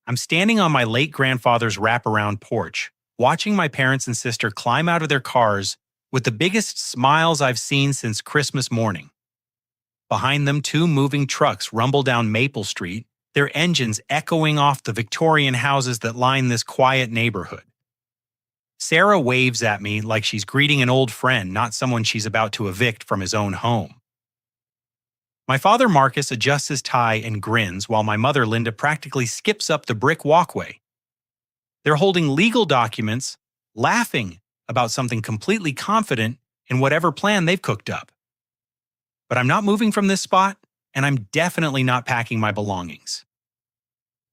I'm standing on my late grandfather's wraparound porch, watching my parents and sister climb out of their cars with the biggest smiles I've seen since Christmas morning. Behind them, two moving trucks rumble down Maple Street, their engines echoing off the Victorian houses that line this quiet neighborhood. Sarah waves at me like she's greeting an old friend, not someone she's about to evict from his own home. My father Marcus adjusts his tie and grins while my mother Linda practically skips up the brick walkway. They're holding legal documents, laughing about something completely confident in whatever plan they've cooked up. But I'm not moving from this spot, and I'm definitely not packing my belongings.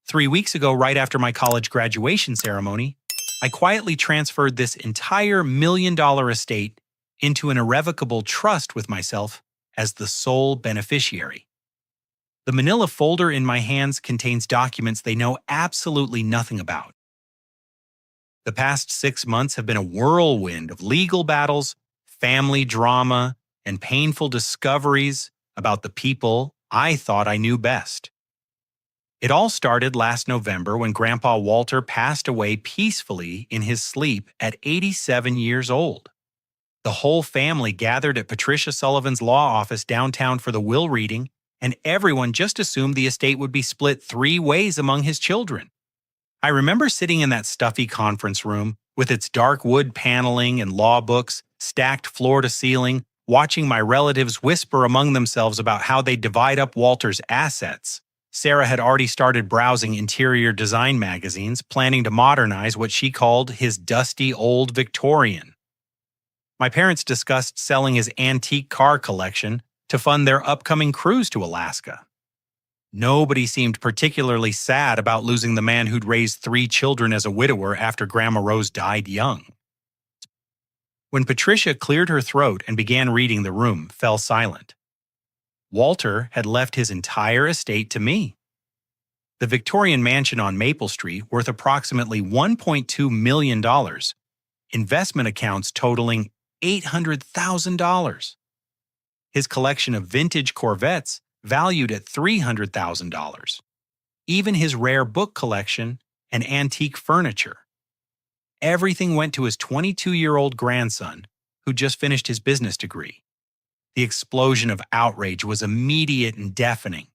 3 weeks ago, right after my college graduation ceremony, I quietly transferred this entire $1 million estate into an irrevocable trust with myself as the sole beneficiary. The manila folder in my hands contains documents they know absolutely nothing about. The past 6 months have been a whirlwind of legal battles, family drama, and painful discoveries about the people I thought I knew best. It all started last November when Grandpa Walter passed away peacefully in his sleep at 87 years old. The whole family gathered at Patricia Sullivan's law office downtown for the will reading, and everyone just assumed the estate would be split 3 ways among his children. I remember sitting in that stuffy conference room with its dark wood paneling and law books stacked floor to ceiling, watching my relatives whisper among themselves about how they'd divide up Walter's assets. Sarah had already started browsing interior design magazines, planning to modernize what she called his dusty old Victorian. My parents discussed selling his antique car collection to fund their upcoming cruise to Alaska. Nobody seemed particularly sad about losing the man who'd raised 3 children as a widower after Grandma Rose died young. When Patricia cleared her throat and began reading, the room fell silent. Walter had left his entire estate to me. The Victorian mansion on Maple Street, worth approximately $1.2 million, investment accounts totaling $800,000. His collection of vintage Corvettes valued at $300,000. Even his rare book collection and antique furniture. Everything went to his 22-year-old grandson, who just finished his business degree. The explosion of outrage was immediate and deafening.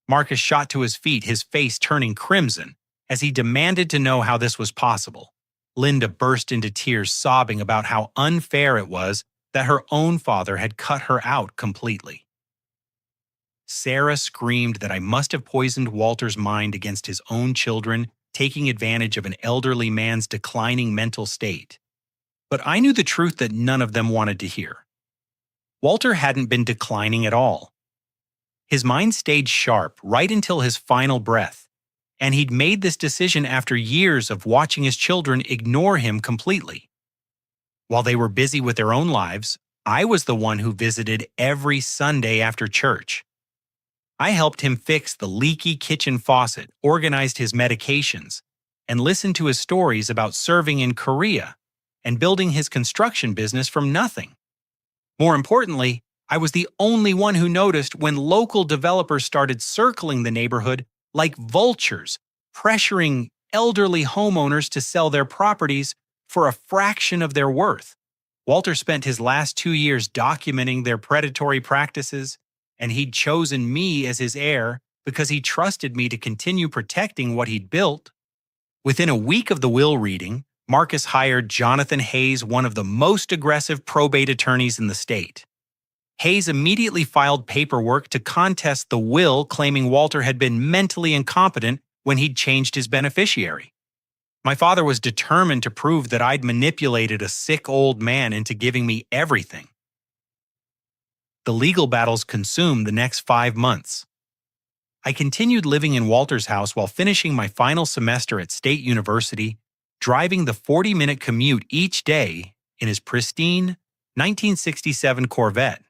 Marcus shot to his feet, his face turning crimson, as he demanded to know how this was possible. Linda burst into tears, sobbing about how unfair it was that her own father had cut her out completely. Sarah screamed that I must have poisoned Walter's mind against his own children, taking advantage of an elderly man's declining mental state. But I knew the truth that none of them wanted to hear. Walter hadn't been declining at all. His mind stayed sharp right until his final breath, and he'd made this decision after years of watching his children ignore him completely. While they were busy with their own lives, I was the one who visited every Sunday after church. I helped him fix the leaky kitchen faucet, organized his medications, and listened to his stories about serving in Korea and building his construction business from nothing. More importantly, I was the only one who noticed when local developers started circling the neighborhood like vultures, pressuring elderly homeowners to sell their properties for a fraction of their worth. Walter spent his last 2 years documenting their predatory practices, and he'd chosen me as his heir because he trusted me to continue protecting what he'd built. Within a week of the will reading, Marcus hired Jonathan Hayes, one of the most aggressive probate attorneys in the state. Hayes immediately filed paperwork to contest the will, claiming Walter had been mentally incompetent when he'd changed his beneficiary. My father was determined to prove that I'd manipulated a sick old man into giving me everything. The legal battles consumed the next 5 months. I continued living in Walter's house while finishing my final semester at State University, driving the 40-minute commute each day in his pristine 1967 Corvette.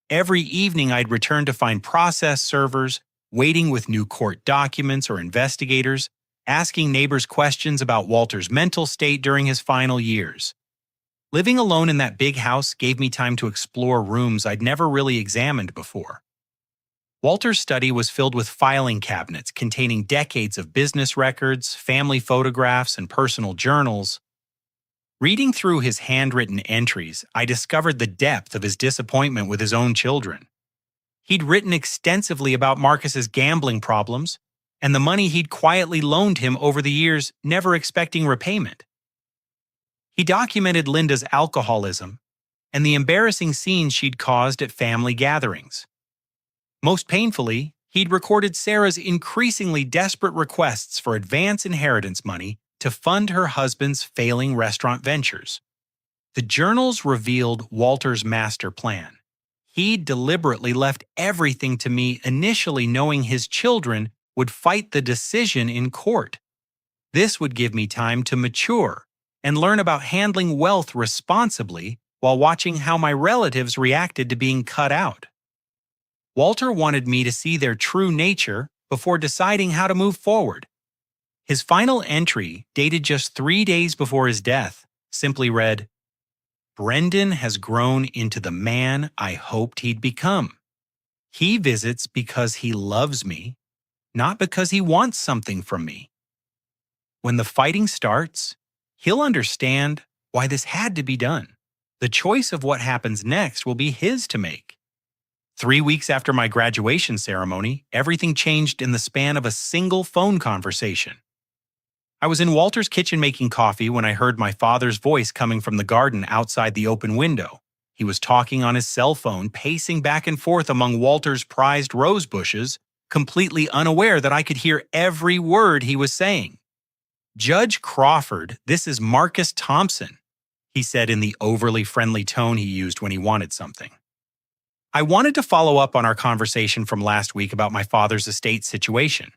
Every evening I'd return to find process servers waiting with new court documents or investigators, asking neighbors questions about Walter's mental state during his final years. Living alone in that big house gave me time to explore rooms I'd never really examined before. Walter's study was filled with filing cabinets containing decades of business records, family photographs, and personal journals. Reading through his handwritten entries, I discovered the depth of his disappointment with his own children. He'd written extensively about Marcus's gambling problems and the money he'd quietly loaned him over the years, never expecting repayment. He documented Linda's alcoholism and the embarrassing scenes she'd caused at family gatherings. Most painfully, he'd recorded Sarah's increasingly desperate requests for advance inheritance money to fund her husband's failing restaurant ventures. The journals revealed Walter's master plan. He'd deliberately left everything to me, initially knowing his children would fight the decision in court. This would give me time to mature and learn about handling wealth responsibly while watching how my relatives reacted to being cut out. Walter wanted me to see their true nature before deciding how to move forward. His final entry, dated just 3 days before his death, simply read, "Brendan has grown into the man I hoped he'd become. He visits because he loves me, not because he wants something from me. When the fighting starts, he'll understand why this had to be done. The choice of what happens next will be his to make." 3 weeks after my graduation ceremony, everything changed in the span of a single phone conversation. I was in Walter's kitchen making coffee when I heard my father's voice coming from the garden outside the open window. He was talking on his cell phone, pacing back and forth among Walter's prized rose bushes, completely unaware that I could hear every word he was saying. "Judge Crawford, this is Marcus Thompson," he said in the overly friendly tone he used when he wanted something. I wanted to follow up on our conversation from last week about my father's estate situation.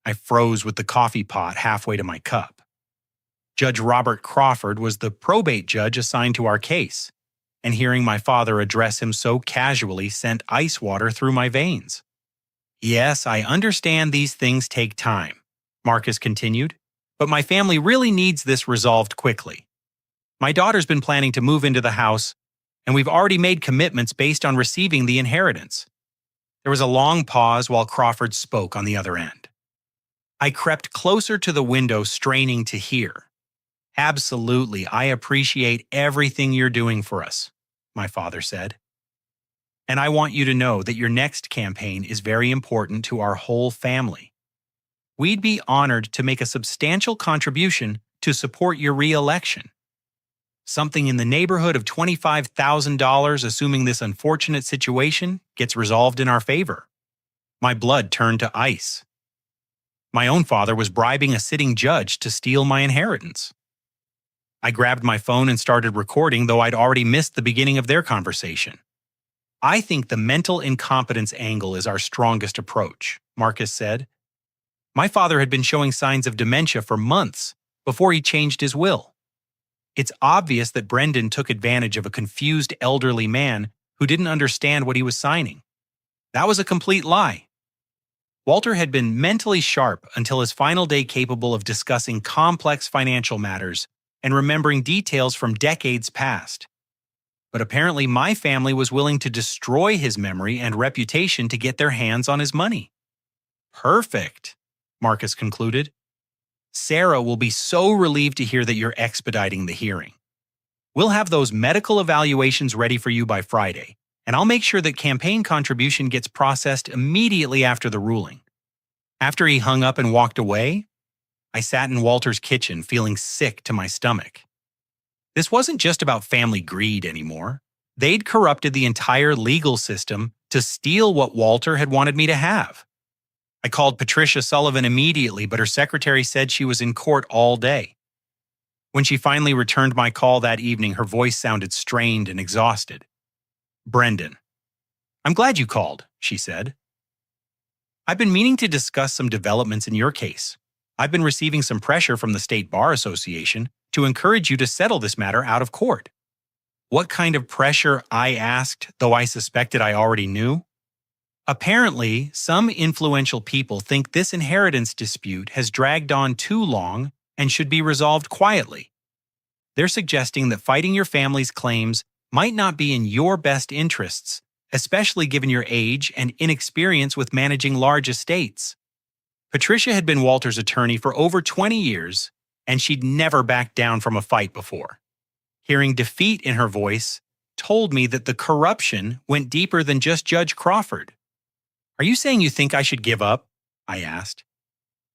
I froze with the coffee pot halfway to my cup. Judge Robert Crawford was the probate judge assigned to our case, and hearing my father address him so casually sent ice water through my veins. "Yes, I understand these things take time," Marcus continued, "but my family really needs this resolved quickly. My daughter's been planning to move into the house, and we've already made commitments based on receiving the inheritance." There was a long pause while Crawford spoke on the other end. I crept closer to the window, straining to hear. "Absolutely, I appreciate everything you're doing for us," my father said. "And I want you to know that your next campaign is very important to our whole family. We'd be honored to make a substantial contribution to support your re-election. Something in the neighborhood of $25,000, assuming this unfortunate situation gets resolved in our favor." My blood turned to ice. My own father was bribing a sitting judge to steal my inheritance. I grabbed my phone and started recording, though I'd already missed the beginning of their conversation. "I think the mental incompetence angle is our strongest approach," Marcus said. "My father had been showing signs of dementia for months before he changed his will. It's obvious that Brendan took advantage of a confused elderly man who didn't understand what he was signing. That was a complete lie." Walter had been mentally sharp until his final day, capable of discussing complex financial matters and remembering details from decades past. But apparently my family was willing to destroy his memory and reputation to get their hands on his money. "Perfect," Marcus concluded. "Sarah will be so relieved to hear that you're expediting the hearing. We'll have those medical evaluations ready for you by Friday, and I'll make sure that campaign contribution gets processed immediately after the ruling." After he hung up and walked away, I sat in Walter's kitchen feeling sick to my stomach. This wasn't just about family greed anymore. They'd corrupted the entire legal system to steal what Walter had wanted me to have. I called Patricia Sullivan immediately, but her secretary said she was in court all day. When she finally returned my call that evening, her voice sounded strained and exhausted. "Brendan, I'm glad you called," she said. "I've been meaning to discuss some developments in your case. I've been receiving some pressure from the State Bar Association to encourage you to settle this matter out of court." "What kind of pressure?" I asked, though I suspected I already knew. "Apparently, some influential people think this inheritance dispute has dragged on too long and should be resolved quietly. They're suggesting that fighting your family's claims might not be in your best interests, especially given your age and inexperience with managing large estates. Patricia had been Walter's attorney for over 20 years, and she'd never backed down from a fight before. Hearing defeat in her voice told me that the corruption went deeper than just Judge Crawford. "Are you saying you think I should give up?" I asked.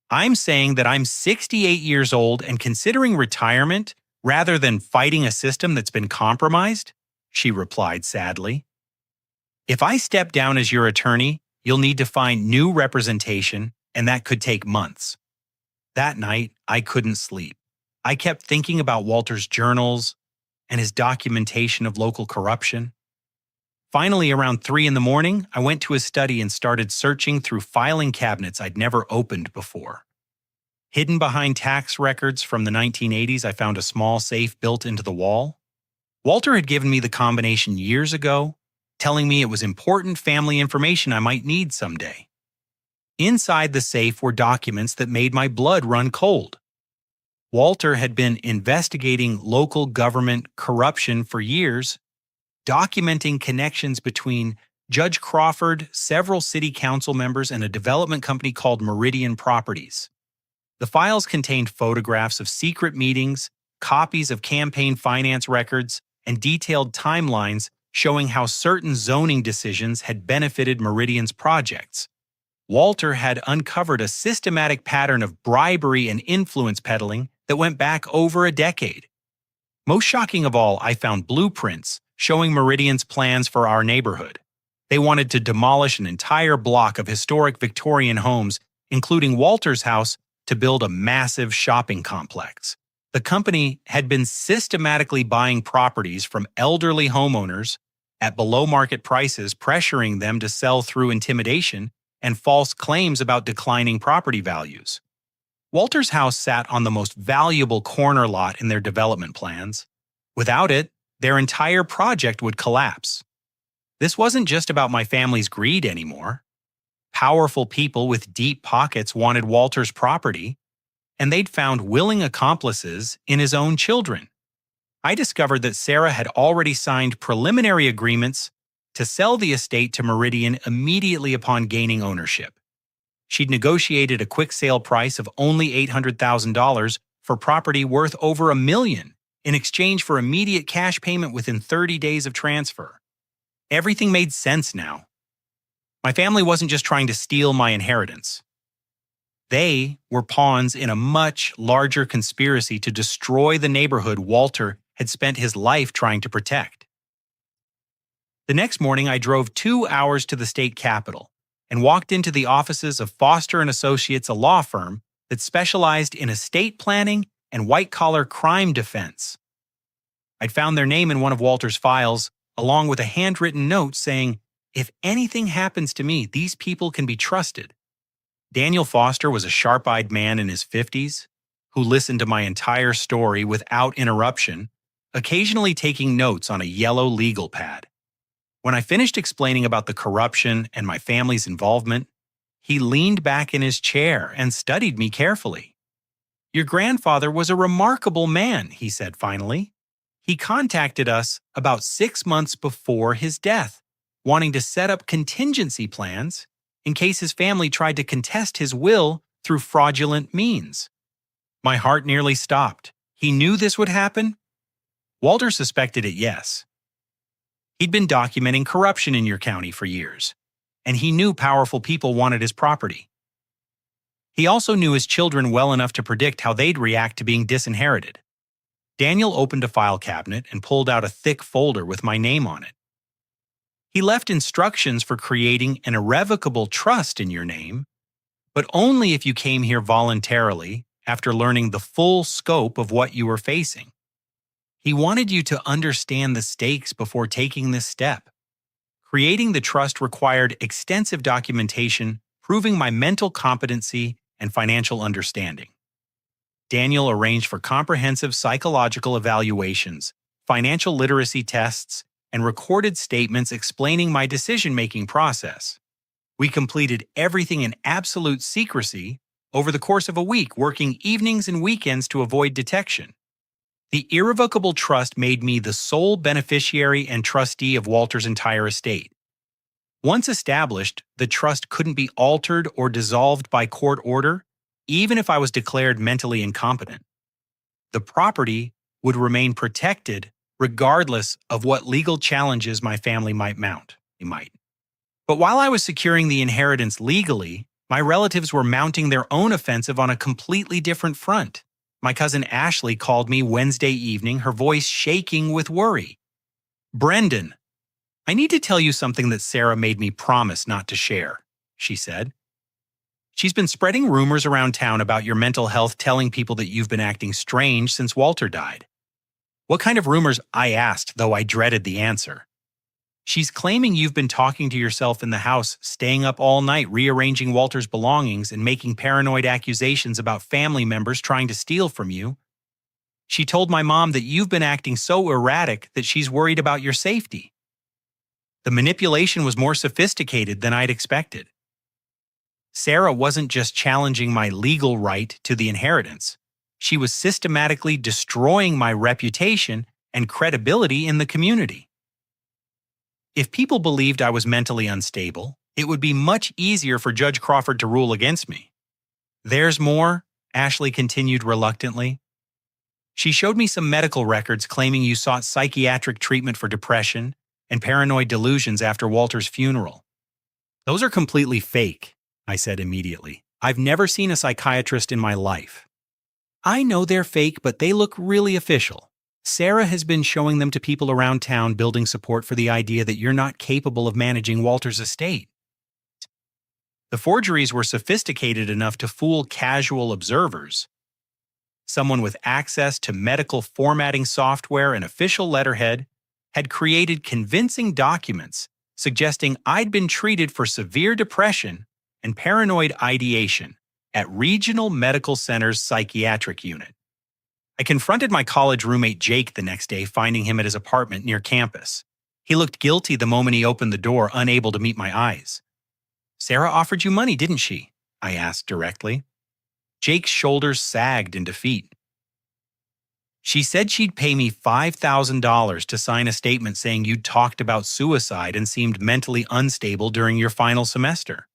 "I'm saying that I'm 68 years old and considering retirement rather than fighting a system that's been compromised," she replied sadly. "If I step down as your attorney, you'll need to find new representation, and that could take months." That night, I couldn't sleep. I kept thinking about Walter's journals and his documentation of local corruption. Finally, around 3 in the morning, I went to his study and started searching through filing cabinets I'd never opened before. Hidden behind tax records from the 1980s, I found a small safe built into the wall. Walter had given me the combination years ago, telling me it was important family information I might need someday. Inside the safe were documents that made my blood run cold. Walter had been investigating local government corruption for years, documenting connections between Judge Crawford, several city council members, and a development company called Meridian Properties. The files contained photographs of secret meetings, copies of campaign finance records, and detailed timelines showing how certain zoning decisions had benefited Meridian's projects. Walter had uncovered a systematic pattern of bribery and influence peddling that went back over a decade. Most shocking of all, I found blueprints showing Meridian's plans for our neighborhood. They wanted to demolish an entire block of historic Victorian homes, including Walter's house, to build a massive shopping complex. The company had been systematically buying properties from elderly homeowners at below-market prices, pressuring them to sell through intimidation and false claims about declining property values. Walter's house sat on the most valuable corner lot in their development plans. Without it, their entire project would collapse. This wasn't just about my family's greed anymore. Powerful people with deep pockets wanted Walter's property, and they'd found willing accomplices in his own children. I discovered that Sarah had already signed preliminary agreements to sell the estate to Meridian immediately upon gaining ownership. She'd negotiated a quick sale price of only $800,000 for property worth over $1 million in exchange for immediate cash payment within 30 days of transfer. Everything made sense now. My family wasn't just trying to steal my inheritance. They were pawns in a much larger conspiracy to destroy the neighborhood Walter had spent his life trying to protect. The next morning, I drove 2 hours to the state capitol and walked into the offices of Foster & Associates, a law firm that specialized in estate planning and white-collar crime defense. I'd found their name in one of Walter's files, along with a handwritten note saying, "If anything happens to me, these people can be trusted." Daniel Foster was a sharp-eyed man in his 50s who listened to my entire story without interruption, occasionally taking notes on a yellow legal pad. When I finished explaining about the corruption and my family's involvement, he leaned back in his chair and studied me carefully. "Your grandfather was a remarkable man," he said finally. "He contacted us about 6 months before his death, wanting to set up contingency plans in case his family tried to contest his will through fraudulent means." My heart nearly stopped. He knew this would happen? Walter suspected it, yes. He'd been documenting corruption in your county for years, and he knew powerful people wanted his property. He also knew his children well enough to predict how they'd react to being disinherited. Daniel opened a file cabinet and pulled out a thick folder with my name on it. He left instructions for creating an irrevocable trust in your name, but only if you came here voluntarily after learning the full scope of what you were facing. He wanted you to understand the stakes before taking this step. Creating the trust required extensive documentation proving my mental competency and financial understanding. Daniel arranged for comprehensive psychological evaluations, financial literacy tests, and recorded statements explaining my decision-making process. We completed everything in absolute secrecy over the course of a week, working evenings and weekends to avoid detection. The irrevocable trust made me the sole beneficiary and trustee of Walter's entire estate, Once established, the trust couldn't be altered or dissolved by court order, even if I was declared mentally incompetent. The property would remain protected regardless of what legal challenges my family might mount. But while I was securing the inheritance legally, my relatives were mounting their own offensive on a completely different front. My cousin Ashley called me Wednesday evening, her voice shaking with worry. "Brendan, I need to tell you something that Sarah made me promise not to share," she said. "She's been spreading rumors around town about your mental health, telling people that you've been acting strange since Walter died." "What kind of rumors?" I asked, though I dreaded the answer. "She's claiming you've been talking to yourself in the house, staying up all night rearranging Walter's belongings and making paranoid accusations about family members trying to steal from you. She told my mom that you've been acting so erratic that she's worried about your safety." The manipulation was more sophisticated than I'd expected. Sarah wasn't just challenging my legal right to the inheritance. She was systematically destroying my reputation and credibility in the community. If people believed I was mentally unstable, it would be much easier for Judge Crawford to rule against me. "There's more," Ashley continued reluctantly. "She showed me some medical records claiming you sought psychiatric treatment for depression and paranoid delusions after Walter's funeral." "Those are completely fake," I said immediately. "I've never seen a psychiatrist in my life." "I know they're fake, but they look really official. Sarah has been showing them to people around town, building support for the idea that you're not capable of managing Walter's estate." The forgeries were sophisticated enough to fool casual observers. Someone with access to medical formatting software and official letterhead had created convincing documents suggesting I'd been treated for severe depression and paranoid ideation at Regional Medical Center's psychiatric unit. I confronted my college roommate Jake the next day, finding him at his apartment near campus. He looked guilty the moment he opened the door, unable to meet my eyes. "Sarah offered you money, didn't she?" I asked directly. Jake's shoulders sagged in defeat. "She said she'd pay me $5,000 to sign a statement saying you'd talked about suicide and seemed mentally unstable during your final semester.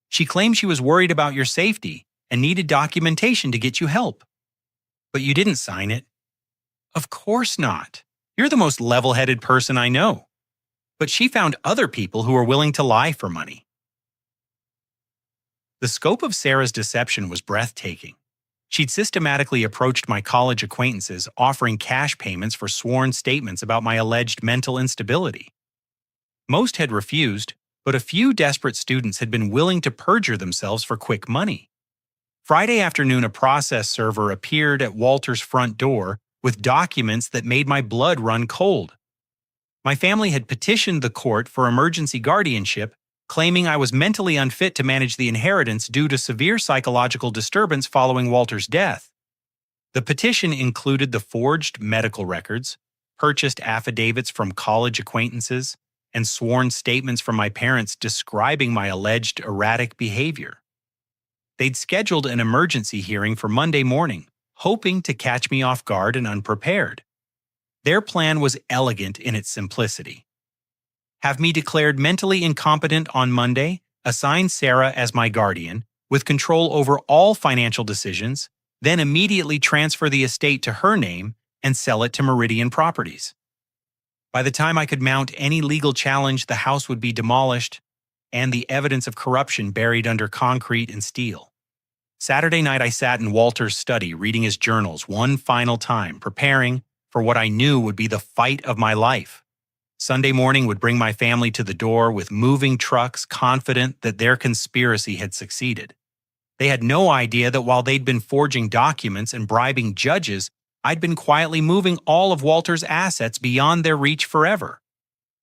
She claimed she was worried about your safety and needed documentation to get you help. But you didn't sign it." "Of course not. You're the most level-headed person I know." "But she found other people who were willing to lie for money." The scope of Sarah's deception was breathtaking. She'd systematically approached my college acquaintances, offering cash payments for sworn statements about my alleged mental instability. Most had refused, but a few desperate students had been willing to perjure themselves for quick money. Friday afternoon, a process server appeared at Walter's front door with documents that made my blood run cold. My family had petitioned the court for emergency guardianship, claiming I was mentally unfit to manage the inheritance due to severe psychological disturbance following Walter's death. The petition included the forged medical records, purchased affidavits from college acquaintances, and sworn statements from my parents describing my alleged erratic behavior. They'd scheduled an emergency hearing for Monday morning, hoping to catch me off guard and unprepared. Their plan was elegant in its simplicity. Have me declared mentally incompetent on Monday, assign Sarah as my guardian, with control over all financial decisions, then immediately transfer the estate to her name and sell it to Meridian Properties. By the time I could mount any legal challenge, the house would be demolished and the evidence of corruption buried under concrete and steel. Saturday night, I sat in Walter's study reading his journals one final time, preparing for what I knew would be the fight of my life. Sunday morning would bring my family to the door with moving trucks, confident that their conspiracy had succeeded. They had no idea that while they'd been forging documents and bribing judges, I'd been quietly moving all of Walter's assets beyond their reach forever.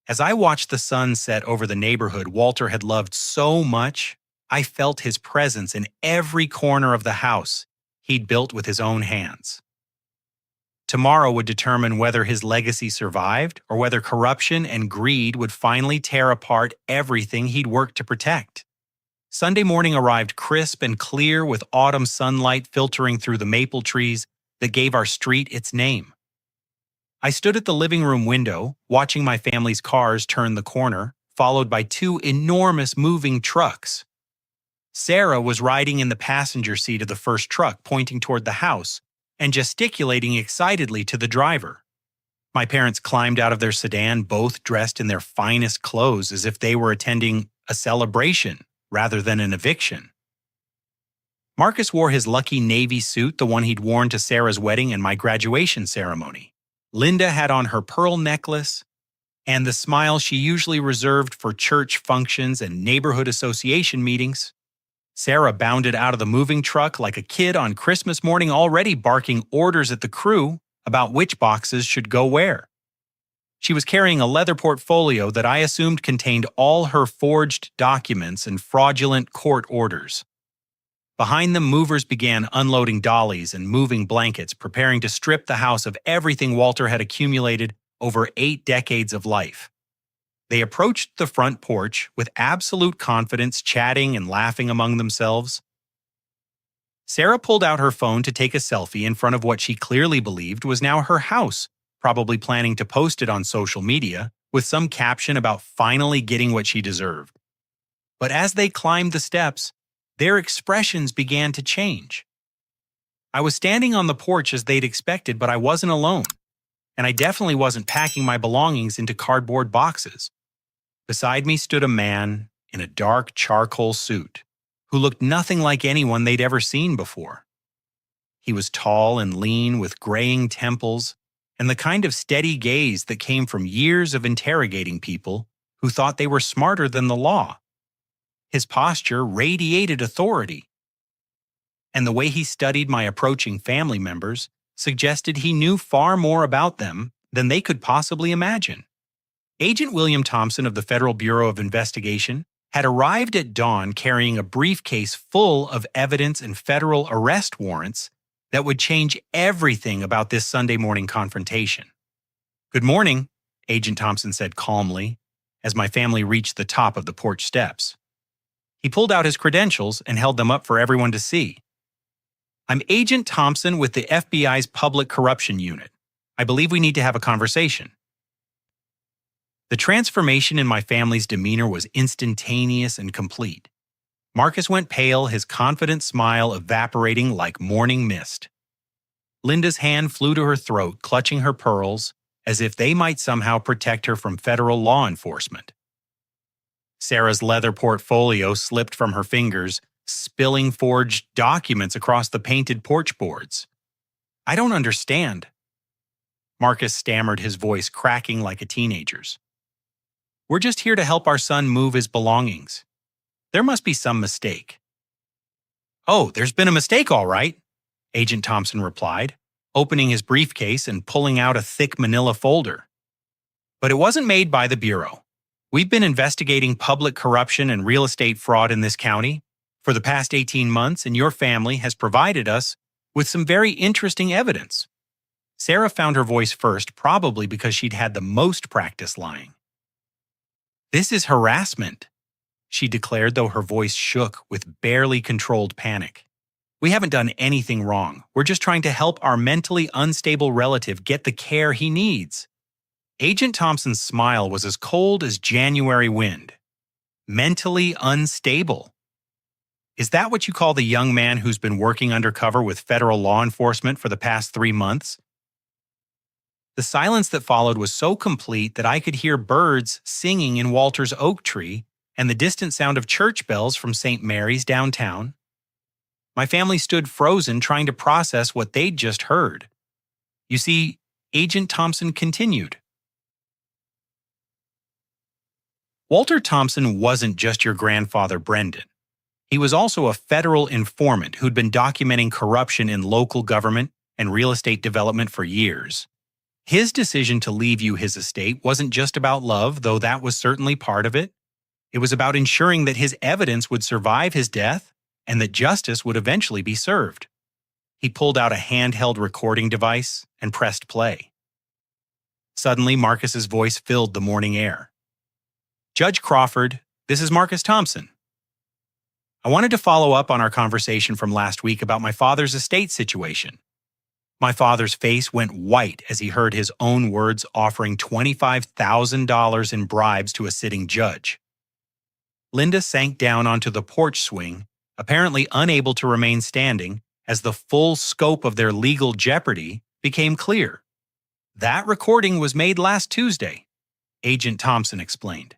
As I watched the sun set over the neighborhood Walter had loved so much, I felt his presence in every corner of the house he'd built with his own hands. Tomorrow would determine whether his legacy survived or whether corruption and greed would finally tear apart everything he'd worked to protect. Sunday morning arrived crisp and clear with autumn sunlight filtering through the maple trees that gave our street its name. I stood at the living room window, watching my family's cars turn the corner, followed by two enormous moving trucks. Sarah was riding in the passenger seat of the first truck, pointing toward the house and gesticulating excitedly to the driver. My parents climbed out of their sedan, both dressed in their finest clothes as if they were attending a celebration rather than an eviction. Marcus wore his lucky navy suit, the one he'd worn to Sarah's wedding and my graduation ceremony. Linda had on her pearl necklace and the smile she usually reserved for church functions and neighborhood association meetings. Sarah bounded out of the moving truck like a kid on Christmas morning, already barking orders at the crew about which boxes should go where. She was carrying a leather portfolio that I assumed contained all her forged documents and fraudulent court orders. Behind them, movers began unloading dollies and moving blankets, preparing to strip the house of everything Walter had accumulated over 8 decades of life. They approached the front porch with absolute confidence, chatting and laughing among themselves. Sarah pulled out her phone to take a selfie in front of what she clearly believed was now her house, probably planning to post it on social media with some caption about finally getting what she deserved. But as they climbed the steps, their expressions began to change. I was standing on the porch as they'd expected, but I wasn't alone, and I definitely wasn't packing my belongings into cardboard boxes. Beside me stood a man in a dark charcoal suit who looked nothing like anyone they'd ever seen before. He was tall and lean with graying temples and the kind of steady gaze that came from years of interrogating people who thought they were smarter than the law. His posture radiated authority, and the way he studied my approaching family members suggested he knew far more about them than they could possibly imagine. Agent William Thompson of the Federal Bureau of Investigation had arrived at dawn carrying a briefcase full of evidence and federal arrest warrants that would change everything about this Sunday morning confrontation. "Good morning," Agent Thompson said calmly as my family reached the top of the porch steps. He pulled out his credentials and held them up for everyone to see. "I'm Agent Thompson with the FBI's Public Corruption Unit. I believe we need to have a conversation." The transformation in my family's demeanor was instantaneous and complete. Marcus went pale, his confident smile evaporating like morning mist. Linda's hand flew to her throat, clutching her pearls, as if they might somehow protect her from federal law enforcement. Sarah's leather portfolio slipped from her fingers, spilling forged documents across the painted porch boards. "I don't understand." Marcus stammered, his voice cracking like a teenager's. "We're just here to help our son move his belongings. There must be some mistake." "Oh, there's been a mistake, all right," Agent Thompson replied, opening his briefcase and pulling out a thick manila folder. "But it wasn't made by the Bureau. We've been investigating public corruption and real estate fraud in this county for the past 18 months, and your family has provided us with some very interesting evidence." Sarah found her voice first, probably because she'd had the most practice lying. "This is harassment," she declared, though her voice shook with barely controlled panic. "We haven't done anything wrong. We're just trying to help our mentally unstable relative get the care he needs." Agent Thompson's smile was as cold as January wind. "Mentally unstable? Is that what you call the young man who's been working undercover with federal law enforcement for the past 3 months? The silence that followed was so complete that I could hear birds singing in Walter's oak tree and the distant sound of church bells from St. Mary's downtown. My family stood frozen, trying to process what they'd just heard. You see, Agent Thompson continued. Walter Thompson wasn't just your grandfather, Brendan. He was also a federal informant who'd been documenting corruption in local government and real estate development for years. His decision to leave you his estate wasn't just about love, though that was certainly part of it. It was about ensuring that his evidence would survive his death and that justice would eventually be served. He pulled out a handheld recording device and pressed play. Suddenly, Marcus's voice filled the morning air. "Judge Crawford, this is Marcus Thompson. I wanted to follow up on our conversation from last week about my father's estate situation. My father's face went white as he heard his own words offering $25,000 in bribes to a sitting judge. Linda sank down onto the porch swing, apparently unable to remain standing, as the full scope of their legal jeopardy became clear. That recording was made last Tuesday, Agent Thompson explained.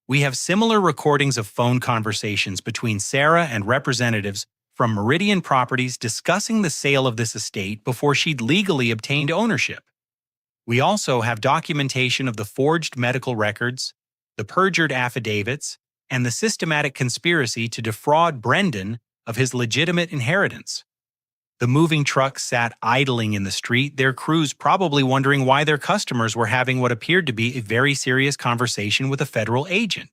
We have similar recordings of phone conversations between Sarah and representatives from Meridian Properties discussing the sale of this estate before she'd legally obtained ownership. We also have documentation of the forged medical records, the perjured affidavits, and the systematic conspiracy to defraud Brendan of his legitimate inheritance. The moving truck sat idling in the street, their crews probably wondering why their customers were having what appeared to be a very serious conversation with a federal agent.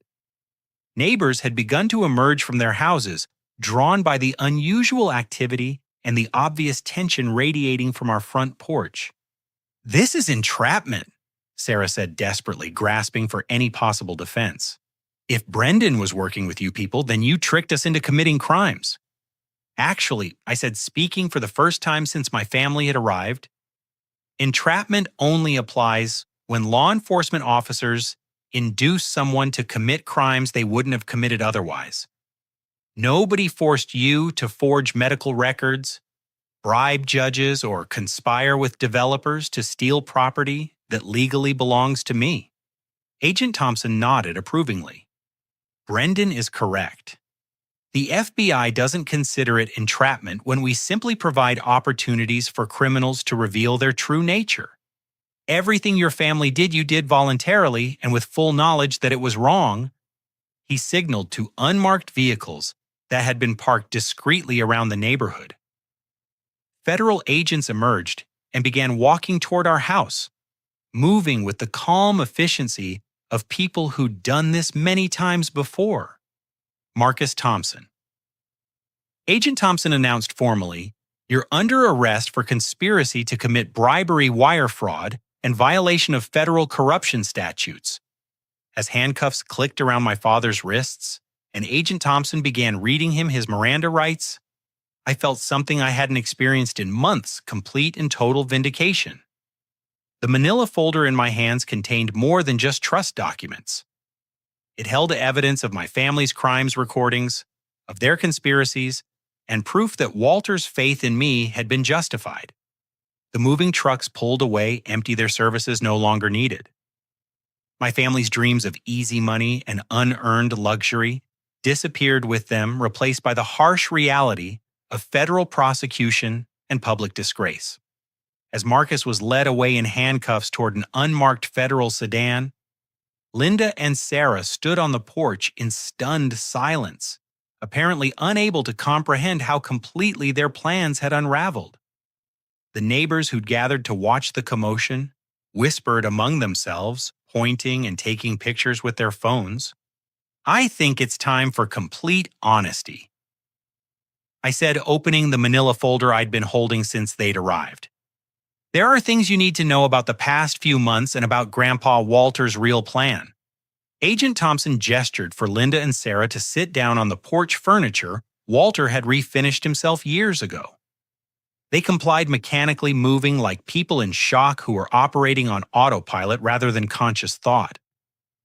Neighbors had begun to emerge from their houses, drawn by the unusual activity and the obvious tension radiating from our front porch. "This is entrapment," Sarah said desperately, grasping for any possible defense. "If Brendan was working with you people, then you tricked us into committing crimes." "Actually," I said, speaking for the first time since my family had arrived, "entrapment only applies when law enforcement officers induce someone to commit crimes they wouldn't have committed otherwise. Nobody forced you to forge medical records, bribe judges, or conspire with developers to steal property that legally belongs to me." Agent Thompson nodded approvingly. Brendan is correct. The FBI doesn't consider it entrapment when we simply provide opportunities for criminals to reveal their true nature. Everything your family did, you did voluntarily and with full knowledge that it was wrong. He signaled to unmarked vehicles that had been parked discreetly around the neighborhood. Federal agents emerged and began walking toward our house, moving with the calm efficiency of people who'd done this many times before. Marcus Thompson. Agent Thompson announced formally, "You're under arrest for conspiracy to commit bribery, wire fraud, and violation of federal corruption statutes." As handcuffs clicked around my father's wrists, and Agent Thompson began reading him his Miranda rights, I felt something I hadn't experienced in months: complete and total vindication. The manila folder in my hands contained more than just trust documents. It held evidence of my family's crimes recordings, of their conspiracies, and proof that Walter's faith in me had been justified. The moving trucks pulled away, empty, their services no longer needed. My family's dreams of easy money and unearned luxury disappeared with them, replaced by the harsh reality of federal prosecution and public disgrace. As Marcus was led away in handcuffs toward an unmarked federal sedan, Linda and Sarah stood on the porch in stunned silence, apparently unable to comprehend how completely their plans had unraveled. The neighbors who'd gathered to watch the commotion whispered among themselves, pointing and taking pictures with their phones. "I think it's time for complete honesty," I said, opening the manila folder I'd been holding since they'd arrived. "There are things you need to know about the past few months and about Grandpa Walter's real plan." Agent Thompson gestured for Linda and Sarah to sit down on the porch furniture Walter had refinished himself years ago. They complied, mechanically, moving like people in shock who were operating on autopilot rather than conscious thought.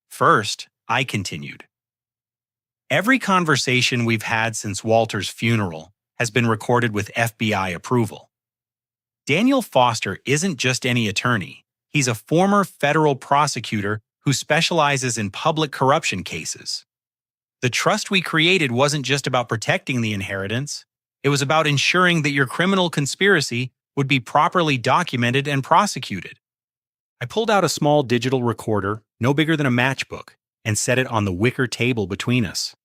"First," I continued, "every conversation we've had since Walter's funeral has been recorded with FBI approval. Daniel Foster isn't just any attorney. He's a former federal prosecutor who specializes in public corruption cases. The trust we created wasn't just about protecting the inheritance. It was about ensuring that your criminal conspiracy would be properly documented and prosecuted." I pulled out a small digital recorder, no bigger than a matchbook, and set it on the wicker table between us.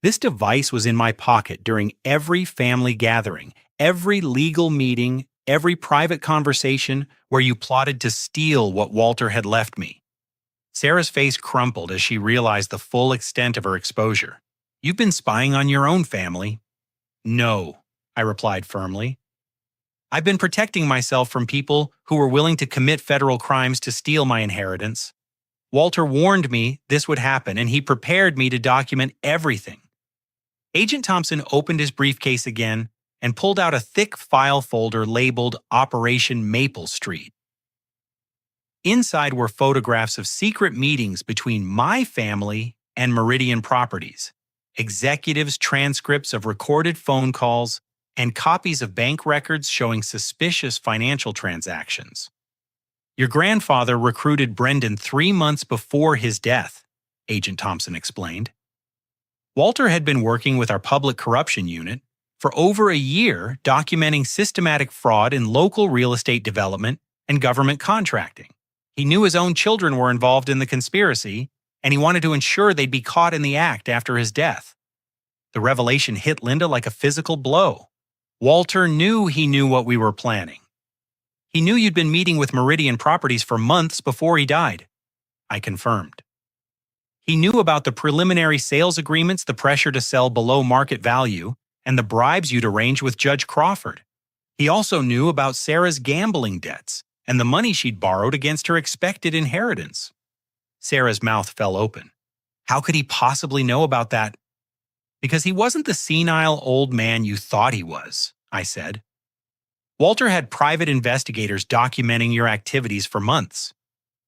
This device was in my pocket during every family gathering, every legal meeting, every private conversation where you plotted to steal what Walter had left me. Sarah's face crumpled as she realized the full extent of her exposure. "You've been spying on your own family." "No," I replied firmly. "I've been protecting myself from people who were willing to commit federal crimes to steal my inheritance. Walter warned me this would happen, and he prepared me to document everything." Agent Thompson opened his briefcase again and pulled out a thick file folder labeled Operation Maple Street. Inside were photographs of secret meetings between my family and Meridian Properties, executives' transcripts of recorded phone calls, and copies of bank records showing suspicious financial transactions. Your grandfather recruited Brendan 3 months before his death, Agent Thompson explained. Walter had been working with our public corruption unit for over a year documenting systematic fraud in local real estate development and government contracting. He knew his own children were involved in the conspiracy, and he wanted to ensure they'd be caught in the act after his death. The revelation hit Linda like a physical blow. Walter knew he knew what we were planning. He knew you'd been meeting with Meridian Properties for months before he died, I confirmed. He knew about the preliminary sales agreements, the pressure to sell below market value, and the bribes you'd arranged with Judge Crawford. He also knew about Sarah's gambling debts and the money she'd borrowed against her expected inheritance. Sarah's mouth fell open. How could he possibly know about that? Because he wasn't the senile old man you thought he was, I said. Walter had private investigators documenting your activities for months.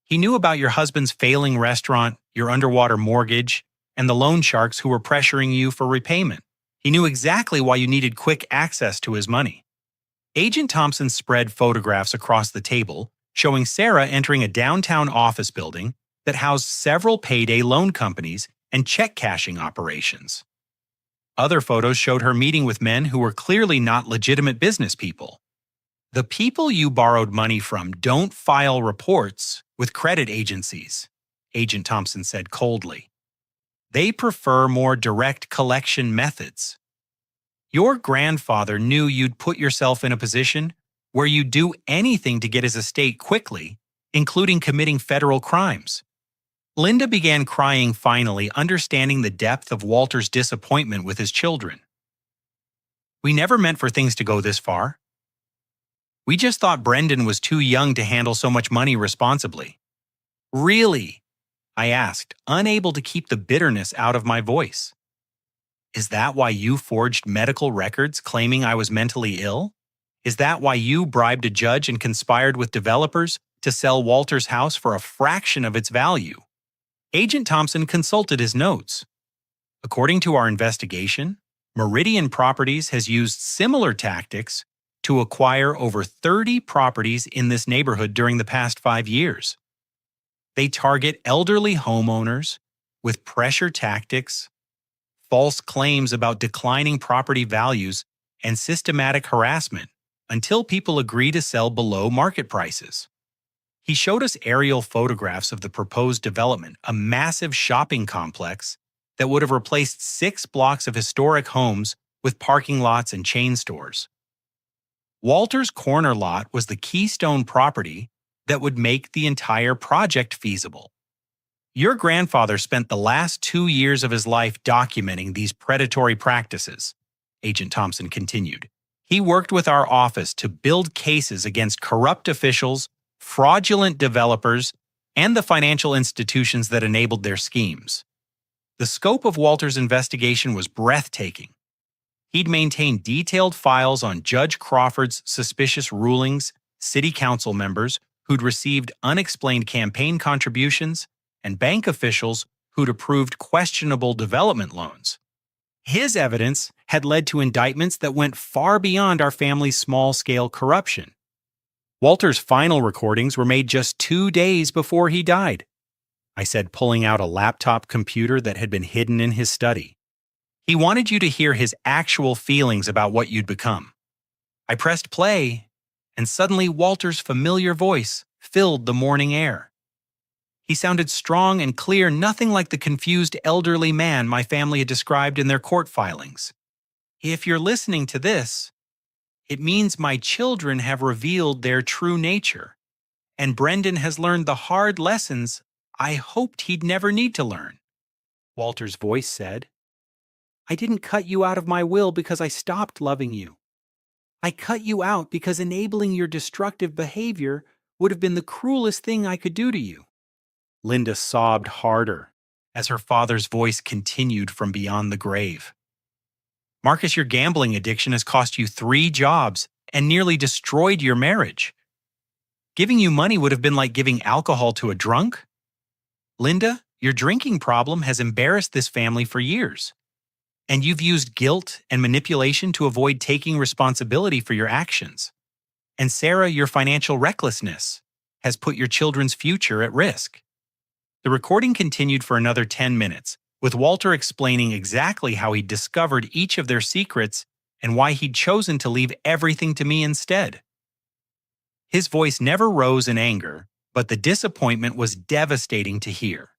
He knew about your husband's failing restaurant, your underwater mortgage, and the loan sharks who were pressuring you for repayment. He knew exactly why you needed quick access to his money. Agent Thompson spread photographs across the table showing Sarah entering a downtown office building that housed several payday loan companies and check-cashing operations. Other photos showed her meeting with men who were clearly not legitimate business people. The people you borrowed money from don't file reports with credit agencies, Agent Thompson said coldly. They prefer more direct collection methods. Your grandfather knew you'd put yourself in a position where you'd do anything to get his estate quickly, including committing federal crimes. Linda began crying finally, understanding the depth of Walter's disappointment with his children. We never meant for things to go this far. We just thought Brendan was too young to handle so much money responsibly. Really? I asked, unable to keep the bitterness out of my voice. Is that why you forged medical records claiming I was mentally ill? Is that why you bribed a judge and conspired with developers to sell Walter's house for a fraction of its value? Agent Thompson consulted his notes. According to our investigation, Meridian Properties has used similar tactics to acquire over 30 properties in this neighborhood during the past 5 years. They target elderly homeowners with pressure tactics, false claims about declining property values, and systematic harassment until people agree to sell below market prices. He showed us aerial photographs of the proposed development, a massive shopping complex that would have replaced 6 blocks of historic homes with parking lots and chain stores. Walter's corner lot was the keystone property that would make the entire project feasible. Your grandfather spent the last 2 years of his life documenting these predatory practices, Agent Thompson continued. He worked with our office to build cases against corrupt officials, fraudulent developers, and the financial institutions that enabled their schemes. The scope of Walter's investigation was breathtaking. He'd maintained detailed files on Judge Crawford's suspicious rulings, city council members who'd received unexplained campaign contributions, and bank officials who'd approved questionable development loans. His evidence had led to indictments that went far beyond our family's small-scale corruption. Walter's final recordings were made just 2 days before he died, I said, pulling out a laptop computer that had been hidden in his study. He wanted you to hear his actual feelings about what you'd become. I pressed play, and suddenly Walter's familiar voice filled the morning air. He sounded strong and clear, nothing like the confused elderly man my family had described in their court filings. If you're listening to this, it means my children have revealed their true nature, and Brendan has learned the hard lessons I hoped he'd never need to learn. Walter's voice said, I didn't cut you out of my will because I stopped loving you. I cut you out because enabling your destructive behavior would have been the cruelest thing I could do to you. Linda sobbed harder as her father's voice continued from beyond the grave. Marcus, your gambling addiction has cost you 3 jobs and nearly destroyed your marriage. Giving you money would have been like giving alcohol to a drunk. Linda, your drinking problem has embarrassed this family for years. And you've used guilt and manipulation to avoid taking responsibility for your actions. And Sarah, your financial recklessness has put your children's future at risk. The recording continued for another 10 minutes, with Walter explaining exactly how he'd discovered each of their secrets and why he'd chosen to leave everything to me instead. His voice never rose in anger, but the disappointment was devastating to hear.